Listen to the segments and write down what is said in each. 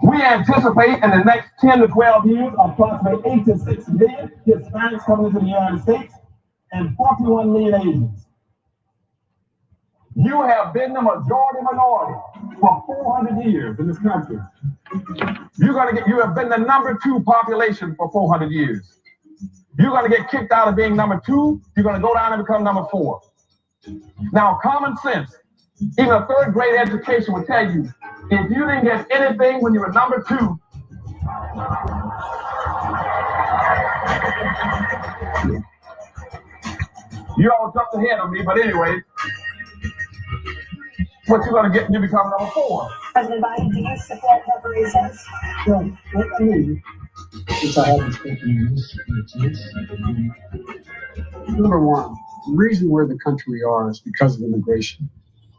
We anticipate in the next 10 to 12 years approximately 8 to 6 million Hispanics coming into the United States and 41 million Asians. You have been the majority minority for 400 years in this country. You have been the number 2 population for 400 years. You're going to get kicked out of being number 2. You're going to go down and become number 4. Now, common sense, even a 3rd grade education will tell you, if you didn't get anything when you were number 2, you all jumped ahead of me, but anyway, what you're going to get when you become number 4. President Biden, do you support reparations? No, I mean, since I haven't spoken in this, number one, the reason we're the country we are is because of immigration.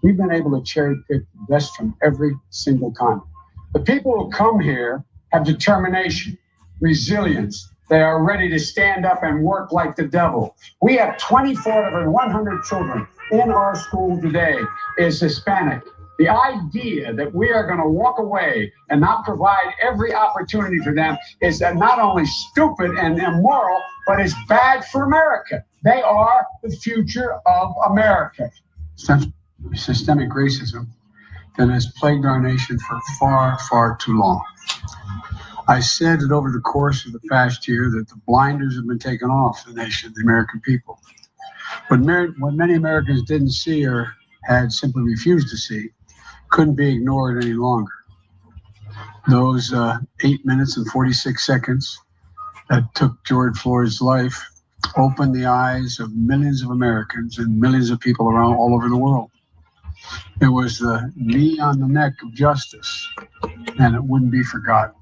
We've been able to cherry pick the best from every single continent. The people who come here have determination, resilience. They are ready to stand up and work like the devil. We have 24 out of every 100 children in our school today is Hispanic. The idea that we are going to walk away and not provide every opportunity for them is not only stupid and immoral, but it's bad for America. They are the future of America. Systemic racism that has plagued our nation for far, far too long. I said that over the course of the past year that the blinders have been taken off the nation, the American people. What many Americans didn't see or had simply refused to see couldn't be ignored any longer. Those 8 minutes and 46 seconds that took George Floyd's life opened the eyes of millions of Americans and millions of people around all over the world. It was the knee on the neck of justice, and it wouldn't be forgotten.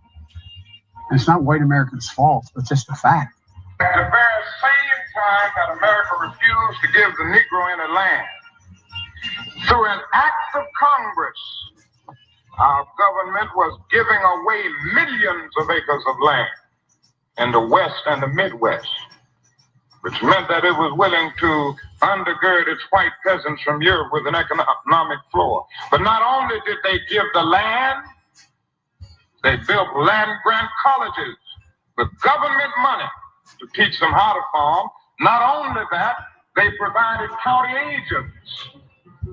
And it's not white Americans' fault, it's just a fact. At the very same time that America refused to give the Negro any land, through an act of Congress, our government was giving away millions of acres of land in the West and the Midwest, which meant that it was willing to undergird its white peasants from Europe with an economic floor. But not only did they give the land, they built land-grant colleges with government money to teach them how to farm. Not only that, they provided county agents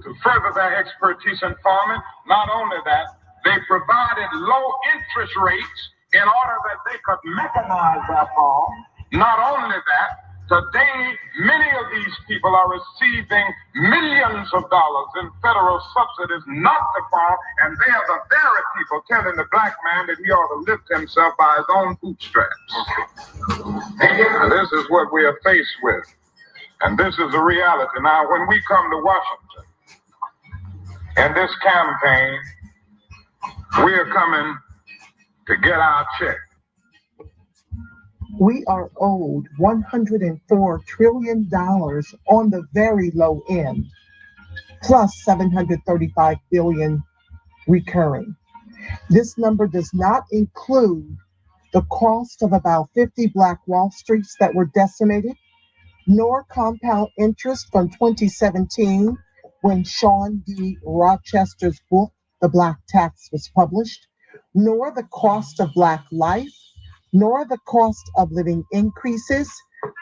to further their expertise in farming. Not only that, they provided low interest rates in order that they could mechanize their farm. Not only that, today, many of these people are receiving millions of dollars in federal subsidies not to farm, and they are the very people telling the black man that he ought to lift himself by his own bootstraps. And this is what we are faced with, and this is the reality. Now, when we come to Washington, in this campaign, we are coming to get our check. We are owed $104 trillion on the very low end, plus $735 billion recurring. This number does not include the cost of about 50 Black Wall Streets that were decimated, nor compound interest from 2017 when Sean D. Rochester's book, The Black Tax, was published, nor the cost of Black life, nor the cost of living increases,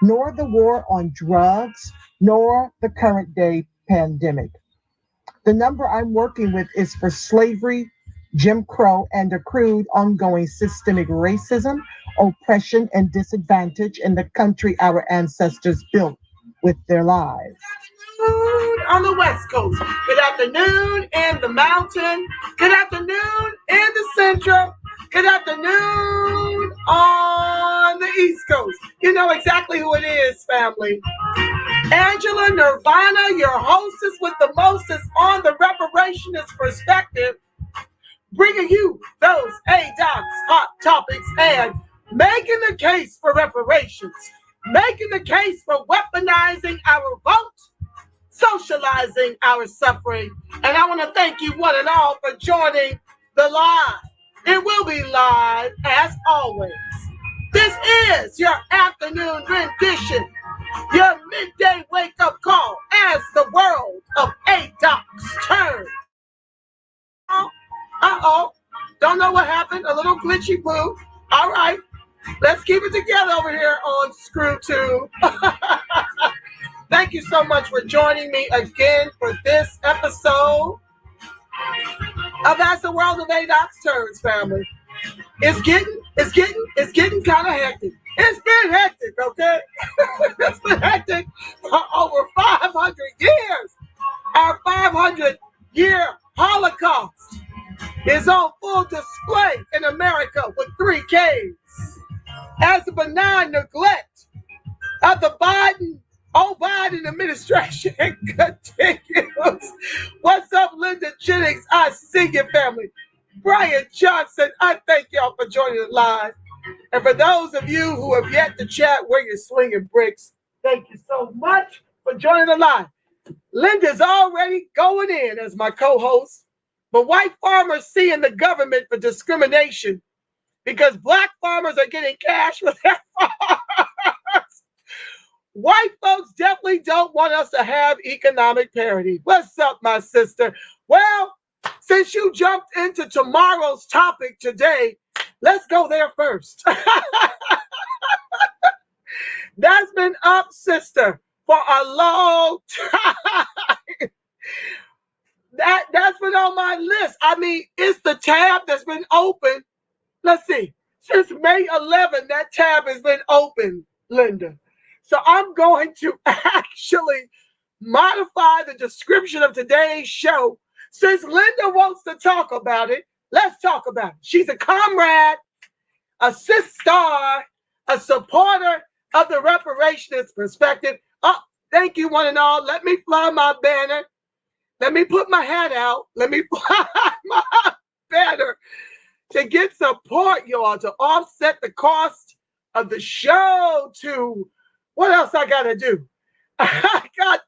nor the war on drugs, nor the current day pandemic. The number I'm working with is for slavery, Jim Crow, and accrued ongoing systemic racism, oppression, and disadvantage in the country our ancestors built with their lives. On the West Coast, good afternoon in the mountain, good afternoon in the central, good afternoon on the East Coast. You know exactly who it is, family. Angela Nirvana, your hostess with the mostest on the reparationist perspective, bringing you those ADOC's hot topics and making the case for reparations, making the case for weaponizing our vote, socializing our suffering. And I want to thank you one and all for joining the live. It will be live as always. This is your afternoon rendition, your midday wake-up call as the world of ADOC's turn. Uh-oh. Don't Don't know what happened. A little glitchy poo. All right. Let's keep it together over here on ScrewTube. Thank you so much for joining me again for this episode of As the World of ADOX Turns, family. It's getting kind of hectic. It's been hectic, okay? It's been hectic for over 500 years. Our 500-year Holocaust is on full display in America with 3 Ks. As the benign neglect of the Biden administration continues. What's up, Linda Jennings? I see you, family. Brian Johnson, I thank y'all for joining the live. And for those of you who have yet to chat where you're slinging bricks, thank you so much for joining the live. Linda's already going in as my co-host. But white farmers seeing the government for discrimination because black farmers are getting cash for their farms. White folks definitely don't want us to have economic parity. What's up, my sister? Well, since you jumped into tomorrow's topic today, let's go there first. That's been up, sister, for a long time. That's been on my list. I mean, it's the tab that's been open. Let's see. Since May 11, that tab has been open, Linda. So I'm going to actually modify the description of today's show. Since Linda wants to talk about it, let's talk about it. She's a comrade, a sister, a supporter of the reparations perspective. Oh, thank you, one and all. Let me fly my banner. Let me put my hat out. Let me fly my banner to get support, y'all, to offset the cost of the show. To what else I got to do? I got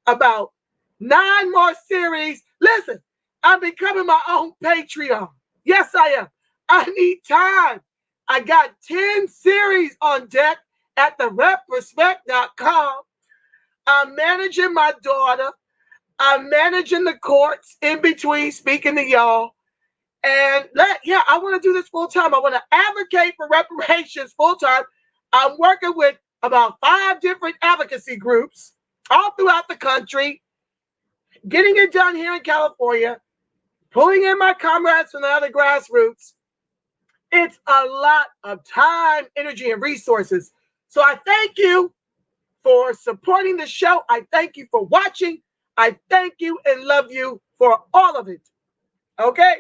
about 9 more series. Listen, I'm becoming my own Patreon. Yes, I am. I need time. I got 10 series on deck at thereprespect.com. I'm managing my daughter. I'm managing the courts in between speaking to y'all. And I want to do this full time. I want to advocate for reparations full time. I'm working with about 5 different advocacy groups all throughout the country, getting it done here in California, pulling in my comrades from the other grassroots. It's a lot of time, energy, and resources. So I thank you for supporting the show. I thank you for watching. I thank you and love you for all of it. Okay?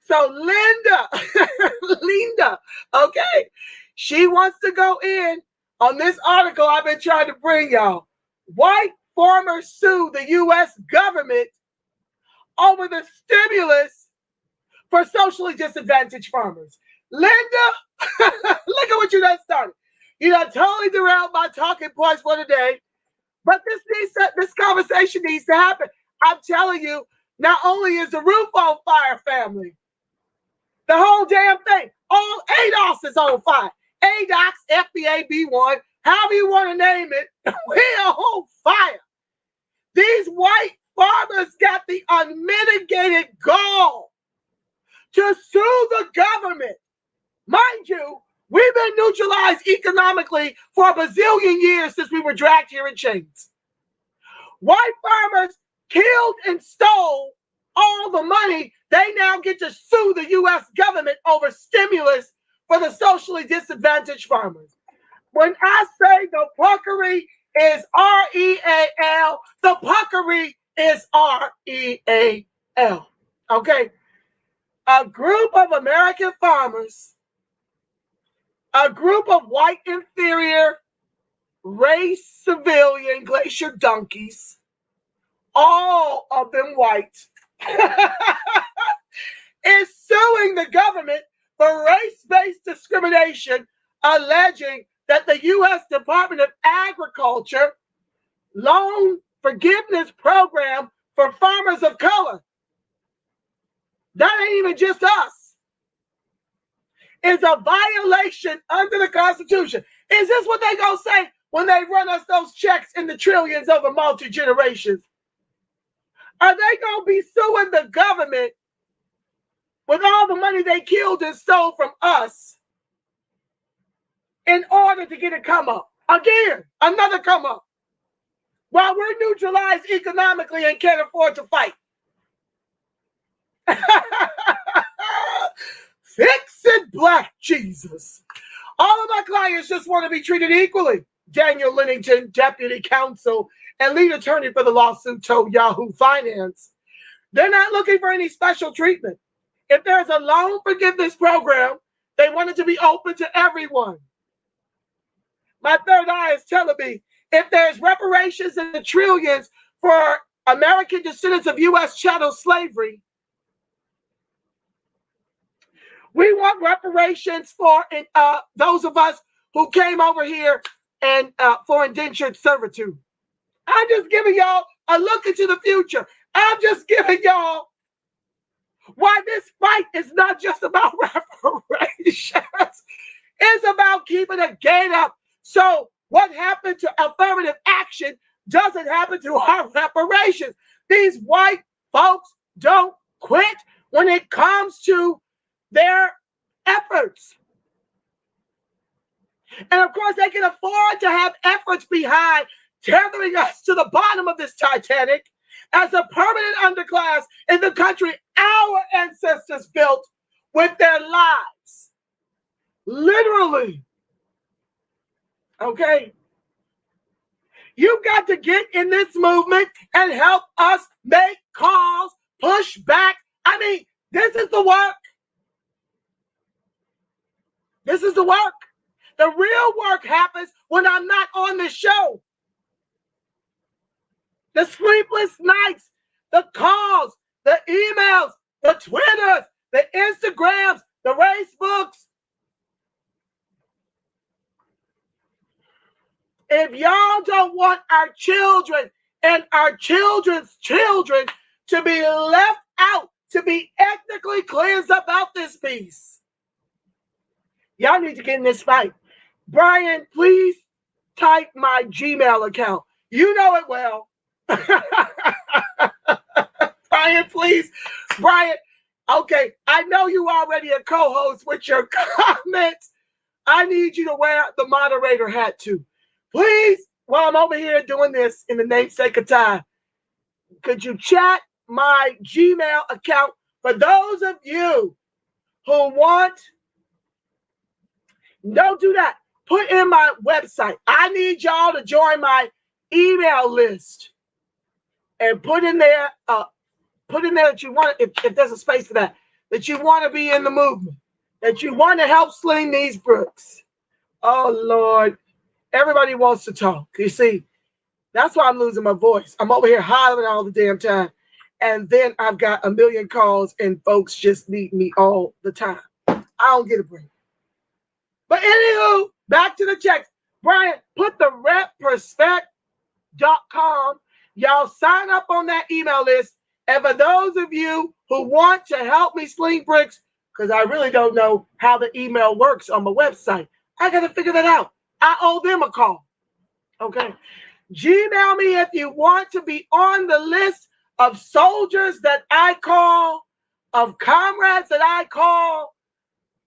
So Linda, okay, she wants to go in on this article I've been trying to bring y'all. White farmers sue the U.S. government over the stimulus for socially disadvantaged farmers. Linda, look at what you done started. You done totally derailed my talking points for today. But this conversation needs to happen. I'm telling you, not only is the roof on fire, family, the whole damn thing, all ADOS is on fire. ADOX, FBA-B1, however you want to name it, we're on fire. These white farmers got the unmitigated gall to sue the government. Mind you, we've been neutralized economically for a bazillion years since we were dragged here in chains. White farmers killed and stole all the money. They now get to sue the U.S. government over stimulus for the socially disadvantaged farmers. When I say the puckery is R-E-A-L, the puckery is R-E-A-L. Okay? A group of American farmers, a group of white inferior race civilian glacier donkeys, all of them white, is suing the government for race-based discrimination, alleging that the U.S. Department of Agriculture loan forgiveness program for farmers of color, that ain't even just us, is a violation under the Constitution. Is this what they gonna say when they run us those checks in the trillions over multi-generations? Are they gonna be suing the government with all the money money they killed and stole from us in order to get a come up. Again, another come up. While we're neutralized economically and can't afford to fight. Fix it, Black Jesus. All of my clients just want to be treated equally. Daniel Lennington, Deputy Counsel and Lead Attorney for the lawsuit, told Yahoo Finance. They're not looking for any special treatment. If there's a loan forgiveness program, they want it to be open to everyone. My third eye is telling me if there's reparations in the trillions for American descendants of U.S. chattel slavery, we want reparations for those of us who came over here and for indentured servitude. I'm just giving y'all a look into the future. I'm just giving y'all why this fight is not just about reparations. It's about keeping the gate up. So what happened to affirmative action doesn't happen to our reparations. These white folks don't quit when it comes to their efforts. And of course, they can afford to have efforts behind tethering us to the bottom of this Titanic as a permanent underclass in the country our ancestors built with their lives. Literally. Okay? You've got to get in this movement and help us make calls, push back. I mean, this is the work. This is the work. The real work happens when I'm not on the show. The sleepless nights, the calls, the emails, the Twitters, the Instagrams, the Facebooks. If y'all don't want our children and our children's children to be left out, to be ethnically cleansed about this piece, y'all need to get in this fight. Brian, please type my Gmail account. You know it well. Brian, please. Brian, okay, I know you already a co-host with your comments. I need you to wear the moderator hat too. Please, while I'm over here doing this in the namesake of time, could you chat my Gmail account for those of you who want? Don't do that. Put in my website. I need y'all to join my email list and put in there that you want, if there's a space for that you want to be in the movement, that you want to help sling these bricks. Oh, Lord. Everybody wants to talk. You see, that's why I'm losing my voice. I'm over here hollering all the damn time. And then I've got a million calls and folks just need me all the time. I don't get a break. But anywho, back to the checks. Brian, put the repperspect.com. Y'all sign up on that email list. And for those of you who want to help me sling bricks, because I really don't know how the email works on my website, I got to figure that out. I owe them a call. Okay. Gmail me if you want to be on the list of soldiers that I call, of comrades that I call,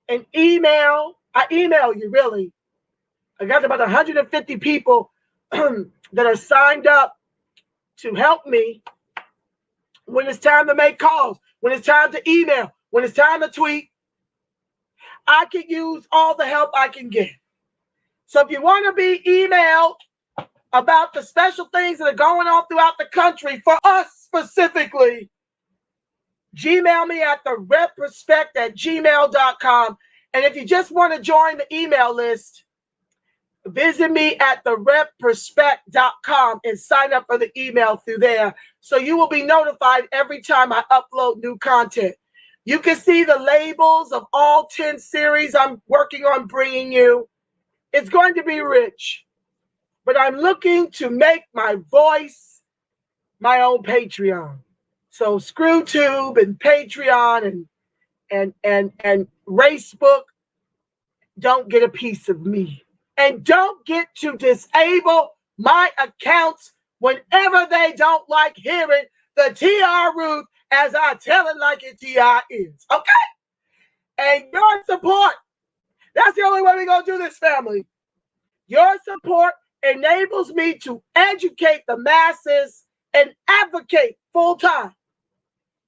and email. I email you, really. I got about 150 people that are signed up to help me when it's time to make calls, when it's time to email, when it's time to tweet. I can use all the help I can get. So if you want to be emailed about the special things that are going on throughout the country, for us specifically, Gmail me at the repperspect@gmail.com. And if you just want to join the email list, visit me at the repperspect.com and sign up for the email through there. So you will be notified every time I upload new content. You can see the labels of all 10 series I'm working on bringing you. It's going to be rich, but I'm looking to make my voice my own Patreon. So ScrewTube and Patreon and Racebook don't get a piece of me. And don't get to disable my accounts whenever they don't like hearing the TR Ruth as I tell it like it TR is. Okay? And your support, that's the only way we're going to do this, family. Your support enables me to educate the masses and advocate full time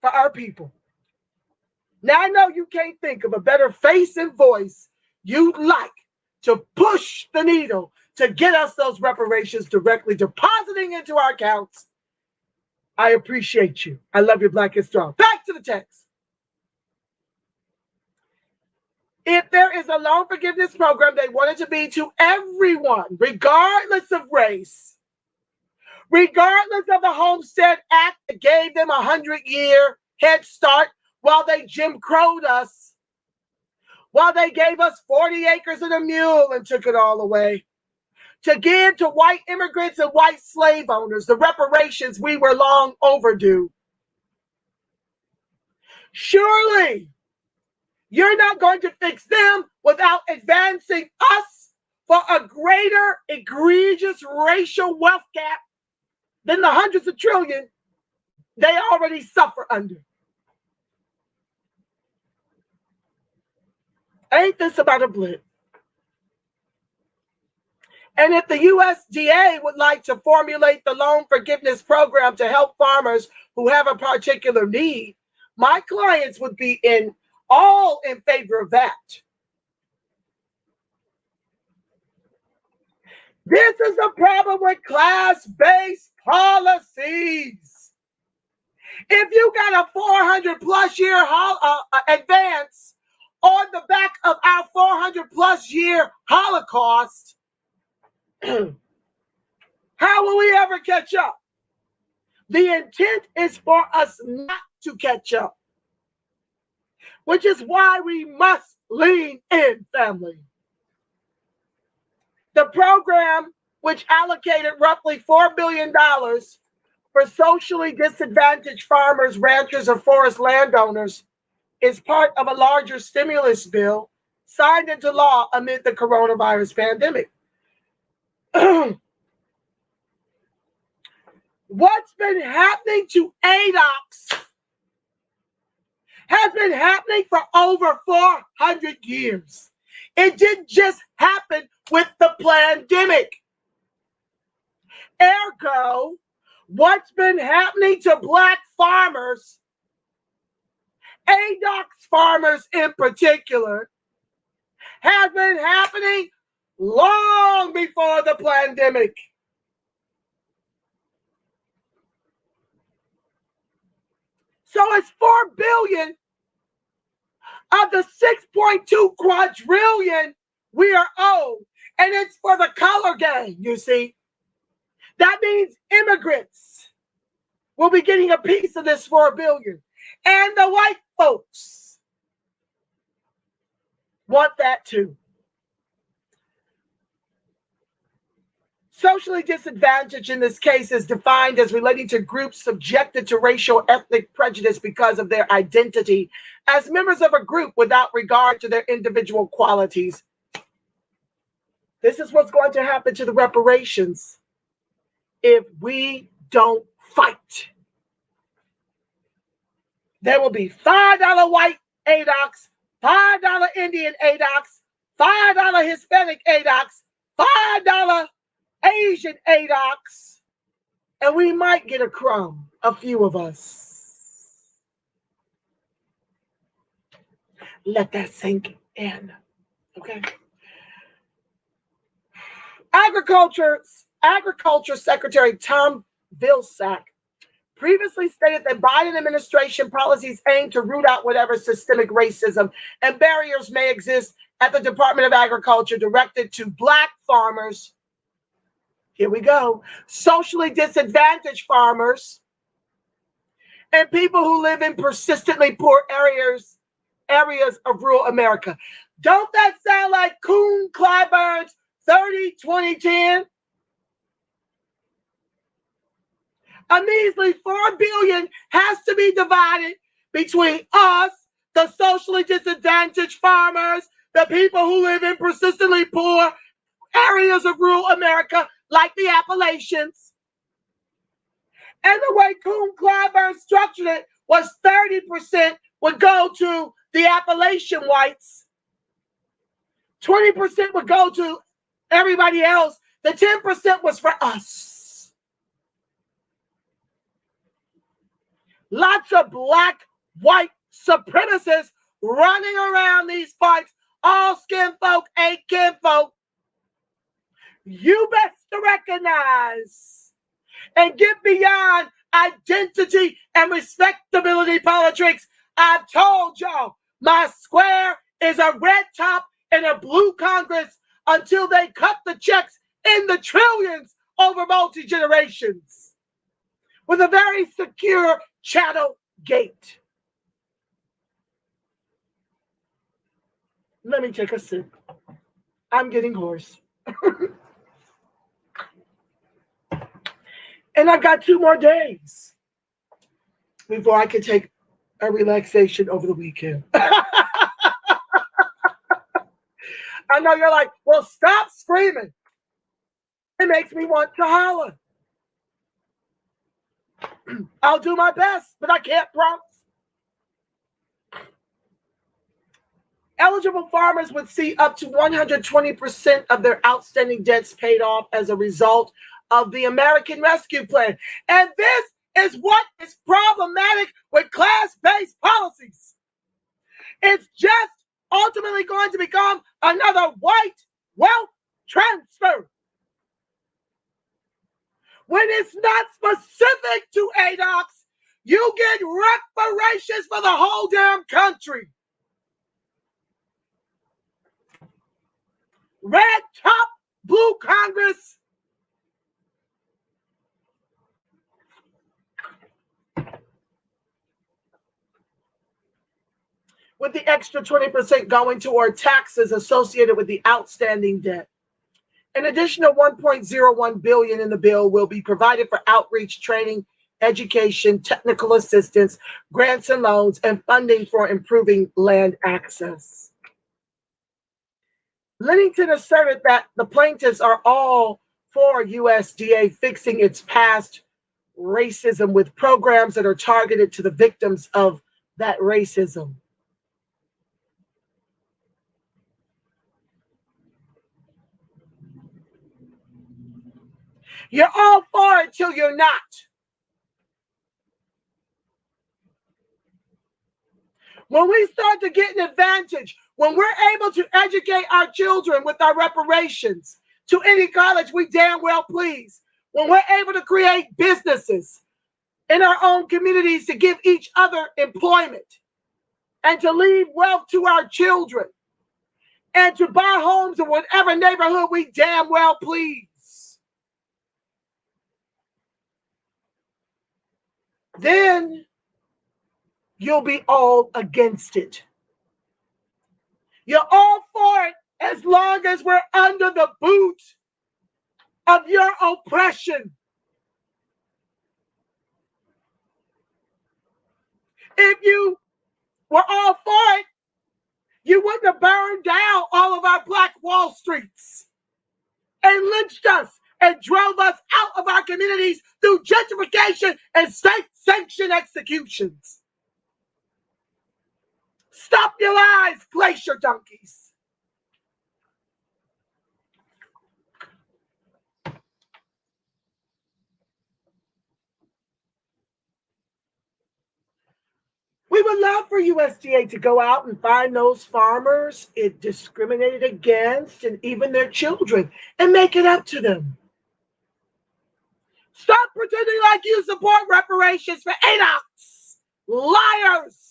for our people. Now, I know you can't think of a better face and voice you'd like to push the needle to get us those reparations directly depositing into our accounts. I appreciate you. I love you, Black and Strong. Back to the text. If there is a loan forgiveness program, they want it to be to everyone, regardless of race, regardless of the Homestead Act that gave them a 100-year head start while they Jim Crowed us, while they gave us 40 acres and a mule and took it all away, to give to white immigrants and white slave owners the reparations we were long overdue. Surely, you're not going to fix them without advancing us for a greater egregious racial wealth gap than the hundreds of trillion they already suffer under. Ain't this about a blip? And if the USDA would like to formulate the loan forgiveness program to help farmers who have a particular need, my clients would be all in favor of that. This is the problem with class-based policies. If you got a 400-plus year advance on the back of our 400-plus year Holocaust, how will we ever catch up? The intent is for us not to catch up, which is why we must lean in, family. The program, which allocated roughly $4 billion for socially disadvantaged farmers, ranchers, or forest landowners, is part of a larger stimulus bill signed into law amid the coronavirus pandemic. What's been happening to ADOCs has been happening for over 400 years. It didn't just happen with the pandemic. Ergo, what's been happening to Black farmers, ADOCs farmers in particular, has been happening long before the pandemic. So it's $4 billion of the 6.2 quadrillion we are owed. And it's for the color gang, you see. That means immigrants will be getting a piece of this $4 billion. And the white folks want that too. Socially disadvantaged in this case is defined as relating to groups subjected to racial ethnic prejudice because of their identity as members of a group without regard to their individual qualities. This is what's going to happen to the reparations if we don't fight. There will be $5 white ADOCs, $5 Indian ADOCs, $5 Hispanic ADOCs, $5 Asian ADOCs, and we might get a crumb, a few of us. Let that sink in, okay? Agriculture Secretary Tom Vilsack previously stated that Biden administration policies aim to root out whatever systemic racism and barriers may exist at the Department of Agriculture directed to Black farmers. Here we go. Socially disadvantaged farmers and people who live in persistently poor areas of rural America. Don't that sound like Kuhn Clyburn's 30-20-10? A measly $4 billion has to be divided between us, the socially disadvantaged farmers, the people who live in persistently poor areas of rural America, like the Appalachians. And the way Kuhn Clyburn structured it was 30% would go to the Appalachian whites. 20% would go to everybody else. The 10% was for us. Lots of black, white supremacists running around these fights. All skin folk ain't kin folk. You best to recognize and get beyond identity and respectability politics. I've told y'all, my square is a red top and a blue Congress until they cut the checks in the trillions over multi-generations with a very secure chattel gate. Let me take a sip. I'm getting hoarse. And I've got 2 more days before I can take a relaxation over the weekend. I know you're like, well, stop screaming. It makes me want to holler. I'll do my best, but I can't promise. Eligible farmers would see up to 120% of their outstanding debts paid off as a result of the American Rescue Plan. And this is what is problematic with class-based policies. It's just ultimately going to become another white wealth transfer. When it's not specific to ADOCs, you get reparations for the whole damn country. Red top, blue Congress. With the extra 20% going toward taxes associated with the outstanding debt. An additional $1.01 billion in the bill will be provided for outreach, training, education, technical assistance, grants and loans, and funding for improving land access. Lennington asserted that the plaintiffs are all for USDA fixing its past racism with programs that are targeted to the victims of that racism. You're all for it till you're not. When we start to get an advantage, when we're able to educate our children with our reparations to any college we damn well please, when we're able to create businesses in our own communities to give each other employment and to leave wealth to our children and to buy homes in whatever neighborhood we damn well please, then you'll be all against it. You're all for it as long as we're under the boot of your oppression. If you were all for it, you wouldn't have burned down all of our Black Wall Streets and lynched us and drove us out of our communities through gentrification and state-sanctioned executions. Stop your lies, glacier donkeys. We would love for USDA to go out and find those farmers it discriminated against and even their children and make it up to them. Stop pretending like you support reparations for ADOCs. Liars.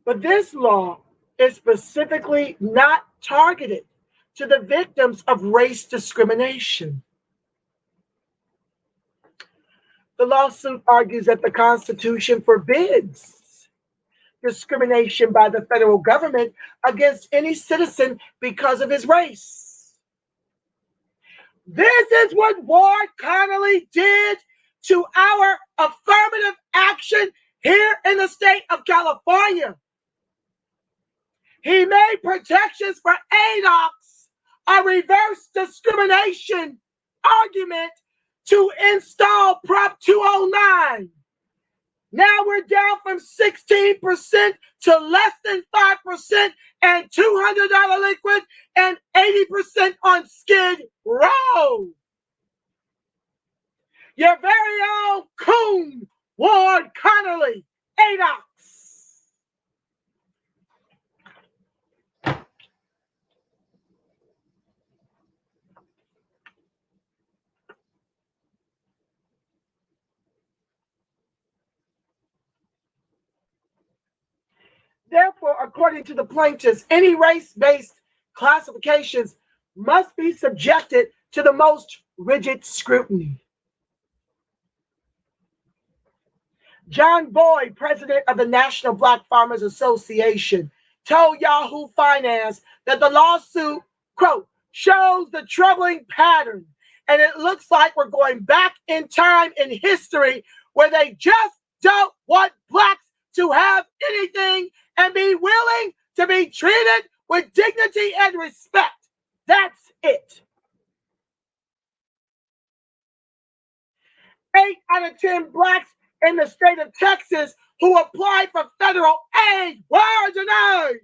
But this law is specifically not targeted to the victims of race discrimination. The lawsuit argues that the Constitution forbids discrimination by the federal government against any citizen because of his race. This is what Ward Connolly did to our affirmative action here in the state of California. He made protections for ADOCs a reverse discrimination argument to install Prop 209 Now we're down from 16% to less than 5% and $200 liquid and 80% on Skid Row. Your very own Coon Ward Connerly, ADOX. Therefore, according to the plaintiffs, any race-based classifications must be subjected to the most rigid scrutiny. John Boyd, president of the National Black Farmers Association, told Yahoo Finance that the lawsuit, quote, shows the troubling pattern, and it looks like we're going back in time in history where they just don't want blacks to have anything and be willing to be treated with dignity and respect. That's it. 8 out of 10 blacks in the state of Texas who applied for federal aid were denied.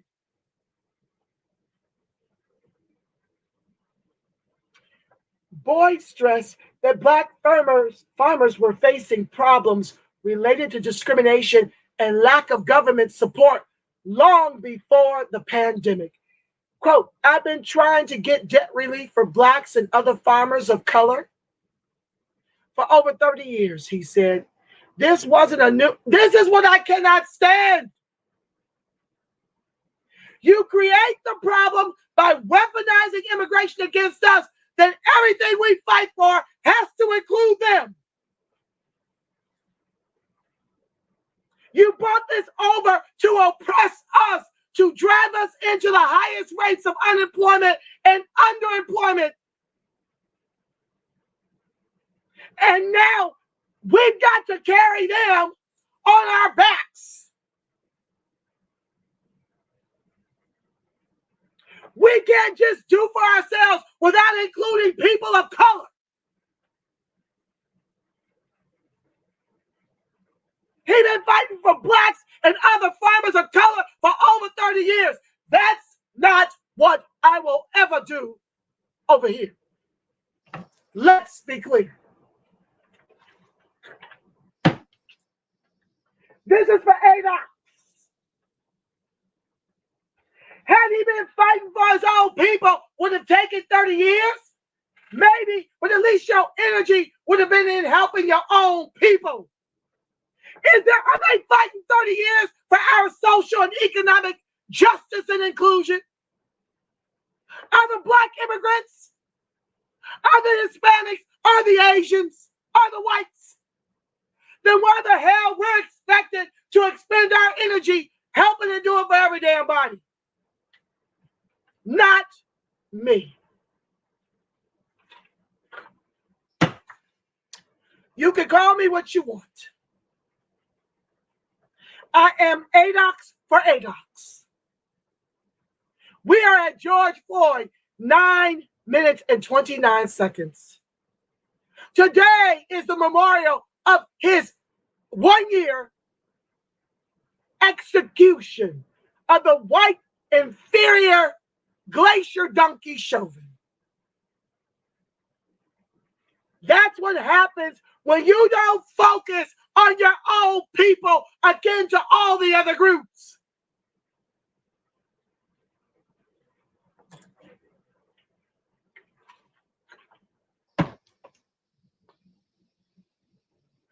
Boyd stressed that black farmers were facing problems related to discrimination and lack of government support long before the pandemic. Quote, I've been trying to get debt relief for blacks and other farmers of color for over 30 years, he said. This is what I cannot stand. You create the problem by weaponizing immigration against us, then everything we fight for has to include them. You brought this over to oppress us, to drive us into the highest rates of unemployment and underemployment. And now we've got to carry them on our backs. We can't just do for ourselves without including people of color. He's been fighting for blacks and other farmers of color for over 30 years. That's not what I will ever do over here. Let's be clear. This is for ADOX. Had he been fighting for his own people, would have taken 30 years? Maybe, but at least your energy would have been in helping your own people. Are they fighting 30 years for our social and economic justice and inclusion? Are the black immigrants? Are the Hispanics? Are the Asians? Are the whites? Then why the hell we're expected to expend our energy helping to do it for every damn body? Not me. You can call me what you want. I am ADOX for ADOX. We are at George Floyd, 9 minutes and 29 seconds. Today is the memorial of his 1-year execution of the white inferior glacier donkey Chauvin. That's what happens when you don't focus on your own people akin to all the other groups.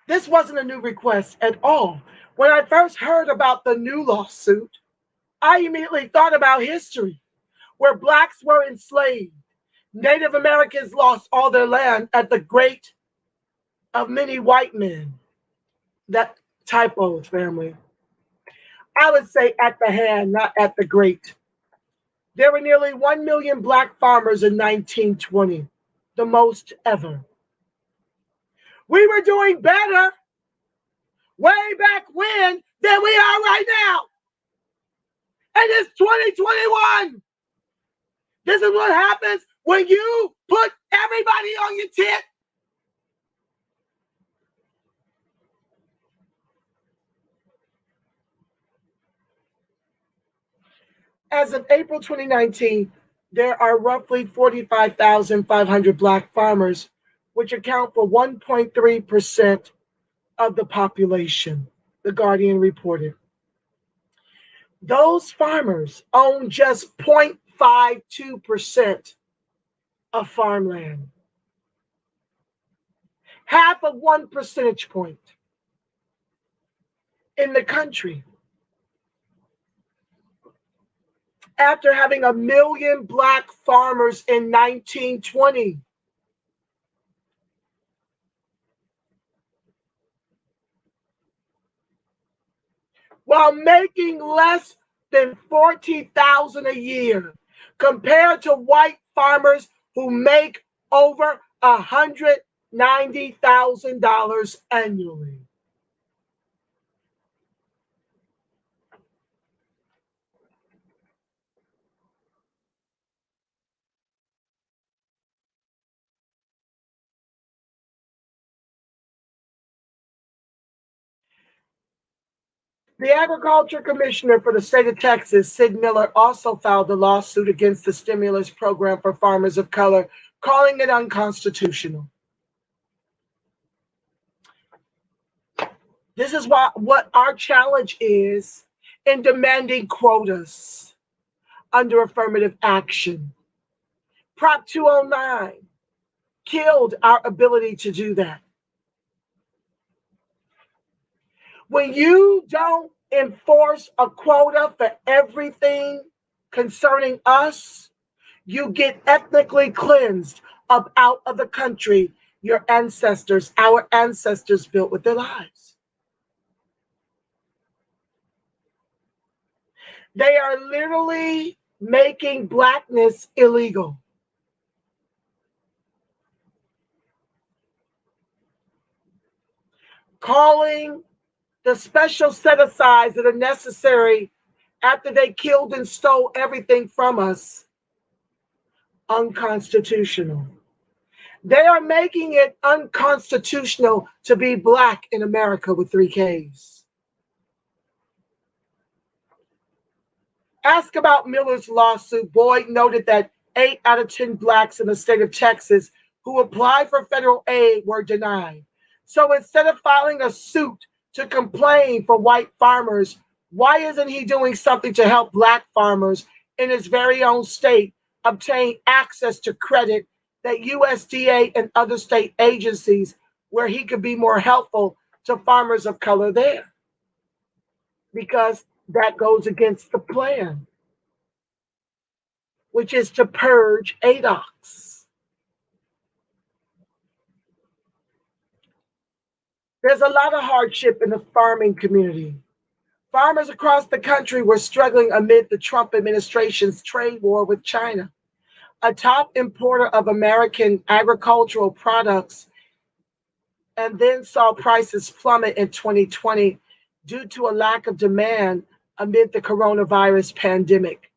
This wasn't a new request at all. When I first heard about the new lawsuit, I immediately thought about history, where blacks were enslaved. Native Americans lost all their land at the great of many white men. That typo, family. I would say at the hand, not at the great. There were nearly 1 million black farmers in 1920, the most ever. We were doing better way back when than we are right now. And it's 2021. This is what happens when you put everybody on your tit. As of April 2019, there are roughly 45,500 Black farmers, which account for 1.3% of the population, The Guardian reported. Those farmers own just 0.52% of farmland, half of 1 percentage point in the country. After having 1 million Black farmers in 1920. While making less than $40,000 a year, compared to white farmers who make over $190,000 annually. The Agriculture Commissioner for the state of Texas, Sid Miller, also filed a lawsuit against the stimulus program for farmers of color, calling it unconstitutional. This is what our challenge is in demanding quotas under affirmative action. Prop 209 killed our ability to do that. When you don't enforce a quota for everything concerning us, you get ethnically cleansed up out of the country our ancestors built with their lives. They are literally making Blackness illegal. Calling the special set-asides that are necessary after they killed and stole everything from us unconstitutional. They are making it unconstitutional to be Black in America with 3 Ks. Ask about Miller's lawsuit. Boyd noted that 8 out of 10 Blacks in the state of Texas who applied for federal aid were denied. So instead of filing a suit to complain for white farmers, why isn't he doing something to help Black farmers in his very own state obtain access to credit that USDA and other state agencies where he could be more helpful to farmers of color there? Because that goes against the plan, which is to purge ADOCs. There's a lot of hardship in the farming community. Farmers across the country were struggling amid the Trump administration's trade war with China, a top importer of American agricultural products, and then saw prices plummet in 2020 due to a lack of demand amid the coronavirus pandemic.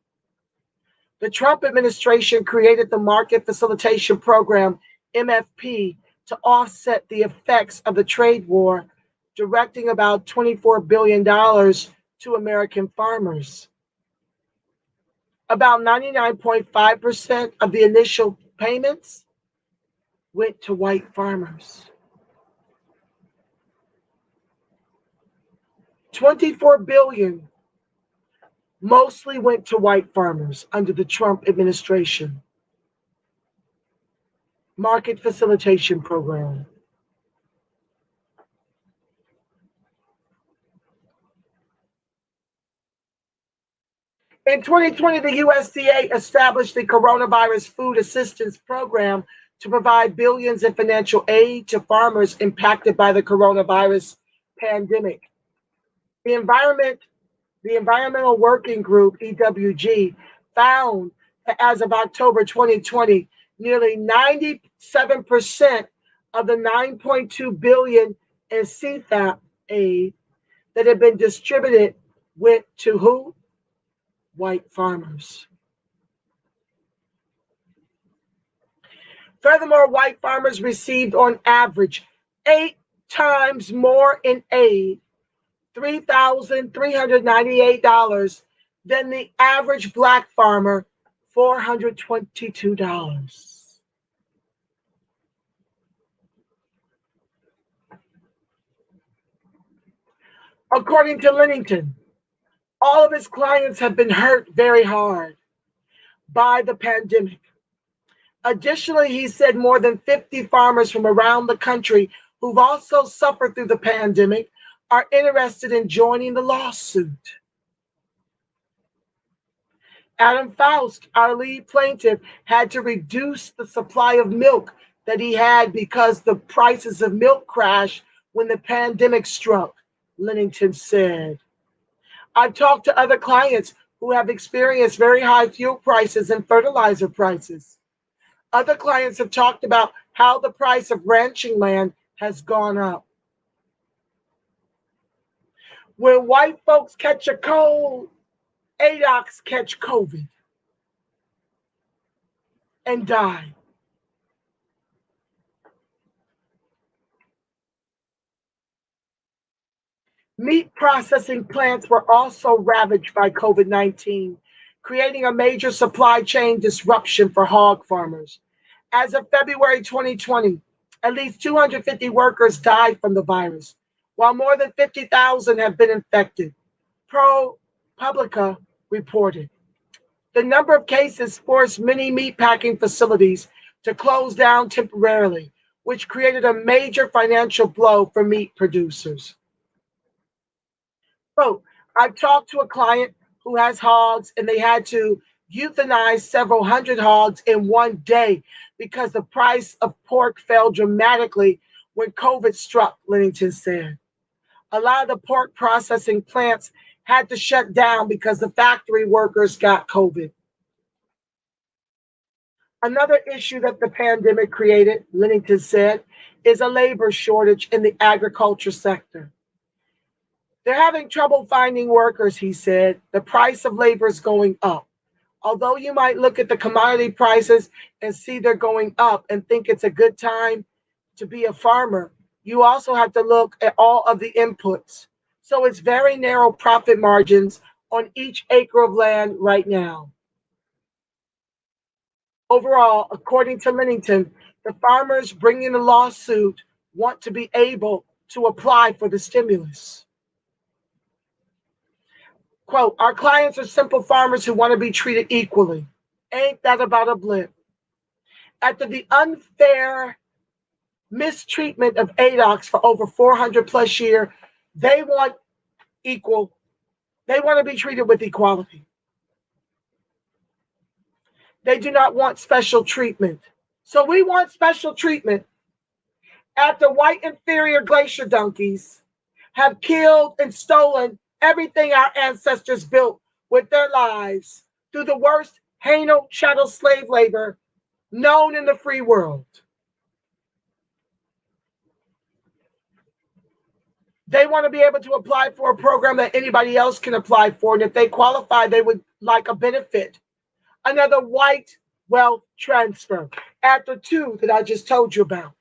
The Trump administration created the Market Facilitation Program, MFP, to offset the effects of the trade war, directing about $24 billion to American farmers. About 99.5% of the initial payments went to white farmers. $24 billion mostly went to white farmers under the Trump administration. Market Facilitation Program. In 2020, the USDA established the Coronavirus Food Assistance Program to provide billions in financial aid to farmers impacted by the coronavirus pandemic. The Environmental Working Group, EWG, found that as of October 2020, nearly 97% of the $9.2 billion in CFAP aid that had been distributed went to who? White farmers. Furthermore, white farmers received on average 8 times more in aid, $3,398, than the average black farmer, $422. According to Lennington, all of his clients have been hurt very hard by the pandemic. Additionally, he said more than 50 farmers from around the country who've also suffered through the pandemic are interested in joining the lawsuit. Adam Faust, our lead plaintiff, had to reduce the supply of milk that he had because the prices of milk crashed when the pandemic struck, Lennington said. I've talked to other clients who have experienced very high fuel prices and fertilizer prices. Other clients have talked about how the price of ranching land has gone up. When white folks catch a cold, ADOCs catch COVID and die. Meat processing plants were also ravaged by COVID-19, creating a major supply chain disruption for hog farmers. As of February 2020, at least 250 workers died from the virus, while more than 50,000 have been infected, ProPublica reported. The number of cases forced many meatpacking facilities to close down temporarily, which created a major financial blow for meat producers. So I've talked to a client who has hogs, and they had to euthanize several hundred hogs in one day because the price of pork fell dramatically when COVID struck, Lennington said. A lot of the pork processing plants had to shut down because the factory workers got COVID. Another issue that the pandemic created, Lennington said, is a labor shortage in the agriculture sector. They're having trouble finding workers, he said. The price of labor is going up. Although you might look at the commodity prices and see they're going up and think it's a good time to be a farmer, you also have to look at all of the inputs. So it's very narrow profit margins on each acre of land right now. Overall, according to Lennington, the farmers bringing the lawsuit want to be able to apply for the stimulus. Quote, our clients are simple farmers who want to be treated equally. Ain't that about a blip? After the unfair mistreatment of ADOCs for over 400 plus years, they want equal, they want to be treated with equality. They do not want special treatment. So we want special treatment after white inferior glacier donkeys have killed and stolen everything our ancestors built with their lives through the worst heinous chattel slave labor known in the free world. They want to be able to apply for a program that anybody else can apply for, and if they qualify, they would like a benefit. Another white wealth transfer after two that I just told you about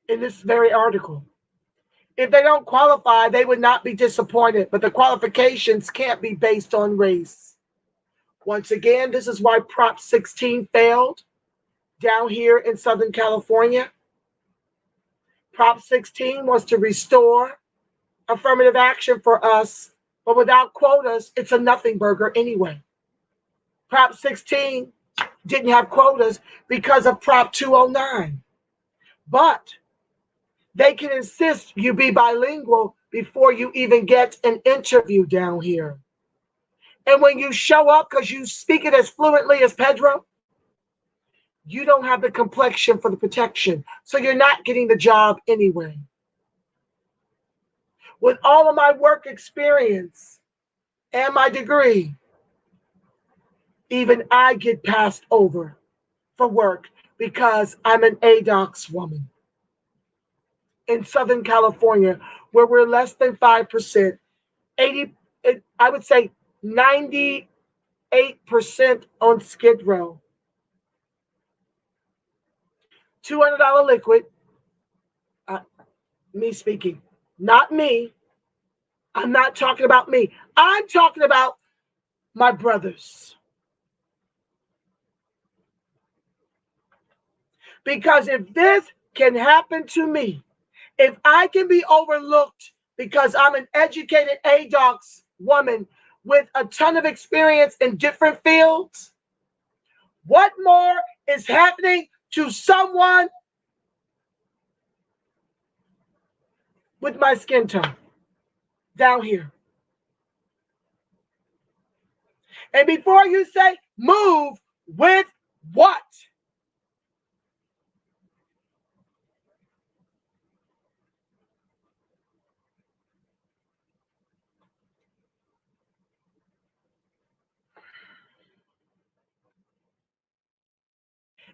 in this very article. If they don't qualify, they would not be disappointed, but the qualifications can't be based on race. Once again, this is why Prop 16 failed down here in Southern California. Prop 16 was to restore affirmative action for us, but without quotas, it's a nothing burger anyway. Prop 16 didn't have quotas because of Prop 209. But they can insist you be bilingual before you even get an interview down here. And when you show up because you speak it as fluently as Pedro, you don't have the complexion for the protection. So you're not getting the job anyway. With all of my work experience and my degree, even I get passed over for work because I'm an ADOCS woman. In Southern California, where we're less than 5%, I would say 98% on Skid Row. $200 liquid, me speaking, not me. I'm not talking about me. I'm talking about my brothers. Because if this can happen to me, if I can be overlooked because I'm an educated ADOCS woman with a ton of experience in different fields, what more is happening to someone with my skin tone down here? And before you say, move with what?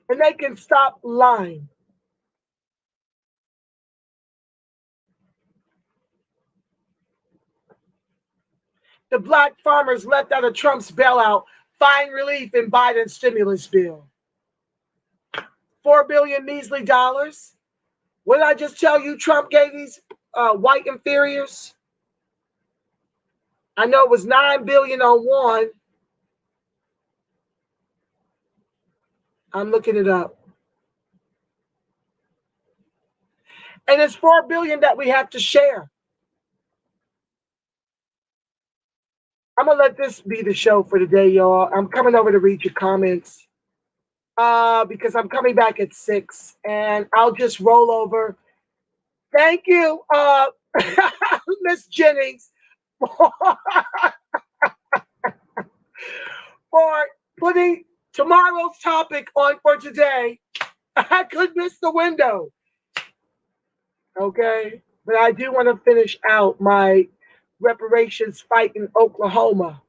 And they can stop lying. The black farmers left out of Trump's bailout, find relief in Biden's stimulus bill. $4 billion measly dollars. What did I just tell you Trump gave these white inferiors? I know it was $9 billion on one. I'm looking it up. And it's $4 billion that we have to share. I'm going to let this be the show for today, y'all. I'm coming over to read your comments because I'm coming back at 6, and I'll just roll over. Thank you, Miss Jennings, for putting tomorrow's topic on for today. I could miss the window. Okay, but I do want to finish out my reparations fight in Oklahoma.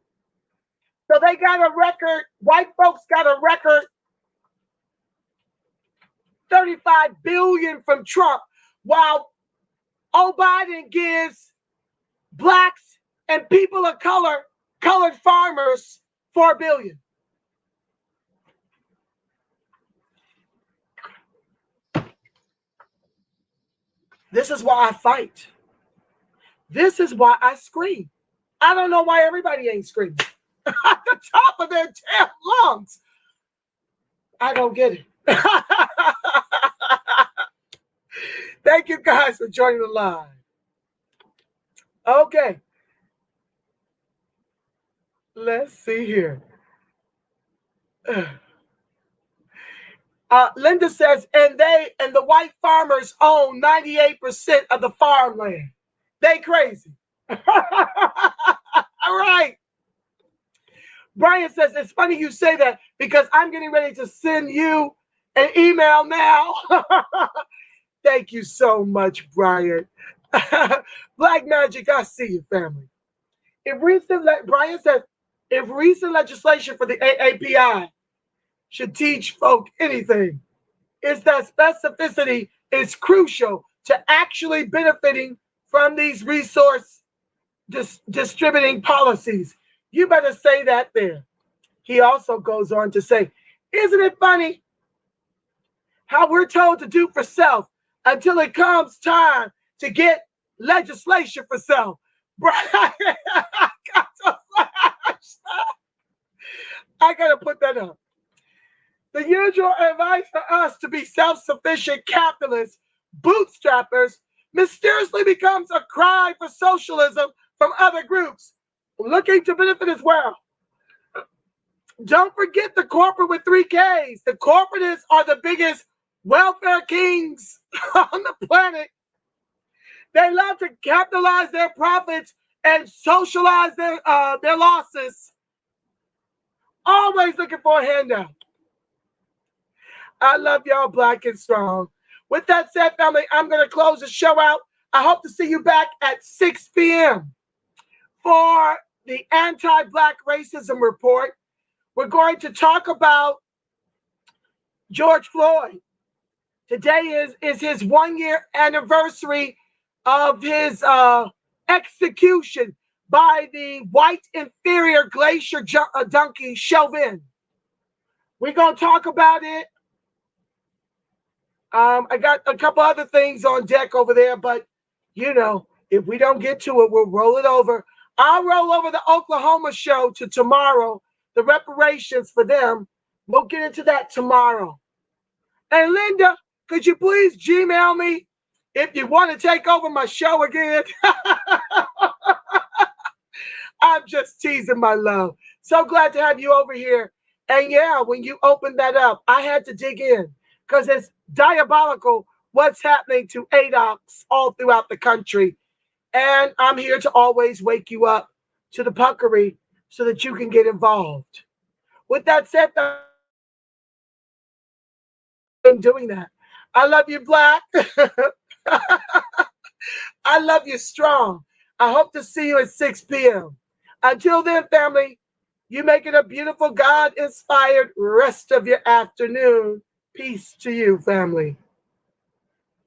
So they got a record, white folks got a record $35 billion from Trump, while Biden gives blacks and people of color, colored farmers, $4 billion. This is why I fight. This is why I scream. I don't know why everybody ain't screaming at the top of their damn lungs. I don't get it. Thank you guys for joining the live. Okay. Let's see here. Linda says, and the white farmers own 98% of the farmland. They crazy. All right. Brian says, it's funny you say that because I'm getting ready to send you an email now. Thank you so much, Brian. Black Magic, I see you, family. Brian says, if recent legislation for the AAPI should teach folk anything, it's that specificity is crucial to actually benefiting from these resource distributing policies. You better say that there. He also goes on to say, isn't it funny how we're told to do for self until it comes time to get legislation for self? Brian, I gotta put that up. The usual advice for us to be self-sufficient capitalists, bootstrappers, mysteriously becomes a cry for socialism from other groups looking to benefit as well. Don't forget the corporate with 3 Ks. The corporatists are the biggest welfare kings on the planet. They love to capitalize their profits and socialize their losses. Always looking for a handout. I love y'all black and strong. With that said, family, I'm going to close the show out. I hope to see you back at 6 p.m. for the anti-black racism report. We're going to talk about George Floyd. Today is his 1-year anniversary of his execution by the white inferior glacier donkey Chauvin. We're going to talk about it. I got a couple other things on deck over there, but you know, If we don't get to it, we'll roll it over. I'll roll over the Oklahoma show to tomorrow, the reparations for them. We'll get into that tomorrow. And Linda, could you please Gmail me if you want to take over my show again? I'm just teasing, my love. So glad to have you over here. And yeah, when you opened that up, I had to dig in because it's diabolical what's happening to ADOCs all throughout the country. And I'm here to always wake you up to the puckery so that you can get involved. With that said, I'm doing that. I love you, Black. I love you strong. I hope to see you at 6 p.m. Until then, family, you make it a beautiful God-inspired rest of your afternoon. Peace to you, family.